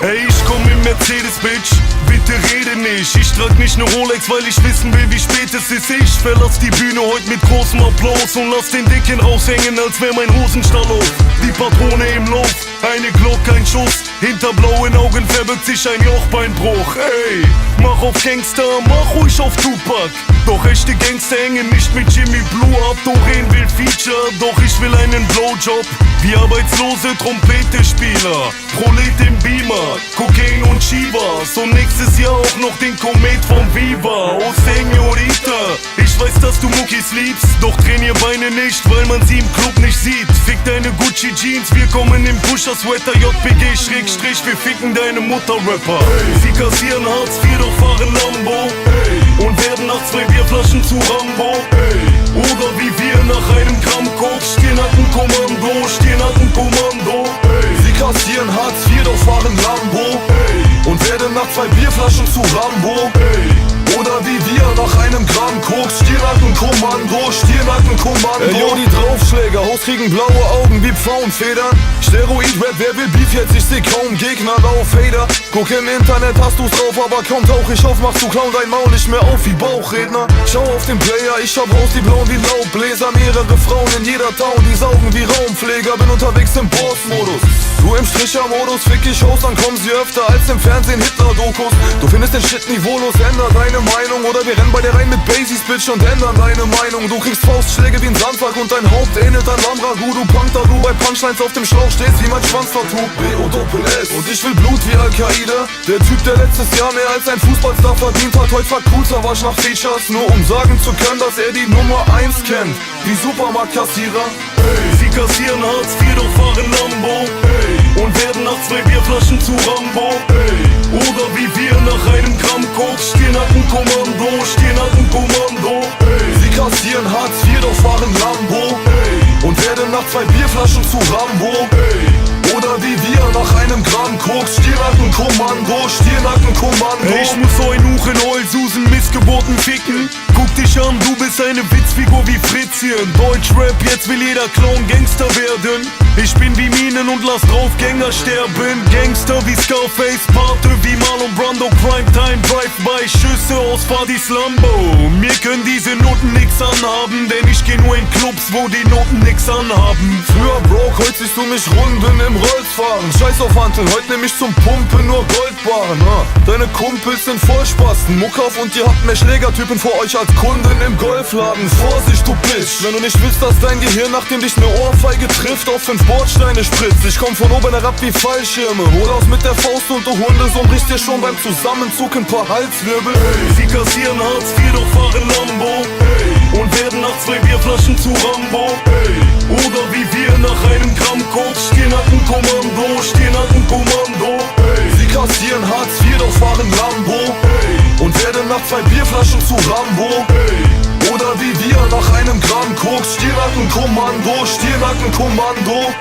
Ey, ich komm im Mercedes, Bitch, bitte rede nicht. Ich trag nicht ne Rolex, weil ich wissen will, wie spät es ist. Ich verlass die Bühne heute mit großem Applaus und lass den Dicken raushängen, als wär mein Hosenstall auf. Die Patrone im Lauf, eine Glock, ein Schuss. Hinter blauen Augen verbirgt sich ein Jochbeinbruch. Ey, mach auf Gangster, mach ruhig auf Tupac. Doch echte Gangster hängen nicht mit Jimmy Blue ab. Doreen will Feature, doch ich will einen Blowjob. Wie arbeitslose Trompete-Spieler, Prolet im Beamer, Kokain und Chivas. Und nächstes Jahr auch noch den Komet vom Viva. Oh Señorita, ich weiß, dass du Muckis liebst, doch trainier Beine nicht, weil man sie im Club nicht sieht. Fick deine Gucci Jeans, wir kommen im Pusher-Sweater. JPG Schrägstrich, wir ficken deine Mutter-Rapper. Sie kassieren Hartz IV, doch fahren Lambo und werden nach 2 Bierflaschen zu Rambo. Oder wie wir nach einem Gramm Koks stehen hat ein Kommando, stehen hat ein Kommando. Sie kassieren Hartz IV, doch fahren Lambo und werden nach 2 Bierflaschen zu Rambo. Oder wie wir nach einem Gramm Koks Stirnackenkommando, Stirnackenkommando. Ey, yo, die Draufschläger, Haus kriegen blaue Augen wie Pfauenfedern. Steroid-Rap, wer will Beef jetzt? Ich seh kaum Gegner, lauf Hater. Guck im Internet, hast du's drauf, aber kaum tauch ich auf, machst du Clown dein Maul nicht mehr auf wie Bauchredner. Schau auf den Player, ich hab raus die Blauen wie Laubbläser. Mehrere Frauen in jeder Town, die saugen wie Raumpfleger. Bin unterwegs im Boss-Modus, du im Stricher-Modus. Fick ich Host, dann kommen sie öfter als im Fernsehen Hitler-Dokus. Du findest den Shit niveaulos, änder deine Meinung. Oder wir rennen bei dir rein mit Basies, Bitch, und ändern deine Meinung. Du kriegst Faustschläge wie ein Sandsack und dein Haupt ähnelt ein Lammragout. Du Punk, da du bei Punchlines auf dem Schlauch stehst wie mein Schwanztattoo. B-O-Doppel-S und ich will Blut wie Al-Qaida. Der Typ, der letztes Jahr mehr als ein Fußballstar verdient hat, heute fragt Kuzawasch nach Features, nur um sagen zu können, dass er die Nummer 1 kennt. Die Supermarktkassierer. Sie kassieren Hartz IV, doch fahren Lambo und werden nach 2 Bierflaschen zu Rambo. Oder wie wir nach einem Gramm Koks stehen hat ein Kommando, stehen hat ein Kommando. Sie kassieren Hartz IV, doch fahren Lambo und werden nach 2 Bierflaschen zu Rambo. Oder wie wir nach einem Gramm Koks Stirnackenkommando, Stirnackenkommando. Ich muss euch Huchen, Heulsusen, Missgeburten ficken. Guck dich an, du bist eine Witzfigur wie Fritzchen. Deutschrap, jetzt will jeder Clown Gangster werden. Ich bin wie Minen und lass Draufgänger sterben. Gangster wie Scarface, Pate wie Marlon Brando. Primetime, Drive-by, Schüsse aus Fadis Lambo. Mir können diese Noten nix anhaben, denn ich geh nur in Clubs, wo die Noten nix anhaben. Früher broke, heute siehst du mich Runden im Rolls fahren. Scheiß auf Hanteln, heute nehm ich zum Pumpen nur Goldbarren. Deine Kumpels sind Vollspasten, Muck auf und ihr habt mehr Schlägertypen vor euch als Kunden im Golfladen. Vorsicht, du Bitch, wenn du nicht willst, dass dein Gehirn, nachdem dich ne Ohrfeige trifft, auf 5 Bordsteine spritzt. Ich komm von oben herab wie Fallschirme, hol aus mit der Faust und du Hundesohn brichst dir schon beim Zusammenzug ein paar Halswirbel. Sie kassieren Hartz IV, doch fahren Lambo und werden nach 2 Bierflaschen zu Rambo. Oder wie wir nach einem Gramm Koks stehen hat ein Kommando, stehen hat ein Kommando. Sie kassieren Hartz IV, doch fahren Lambo und werden nach 2 Bierflaschen zu Rambo. Oder wie wir nach einem Gramm Koks Stirnackenkommando, Stirnackenkommando.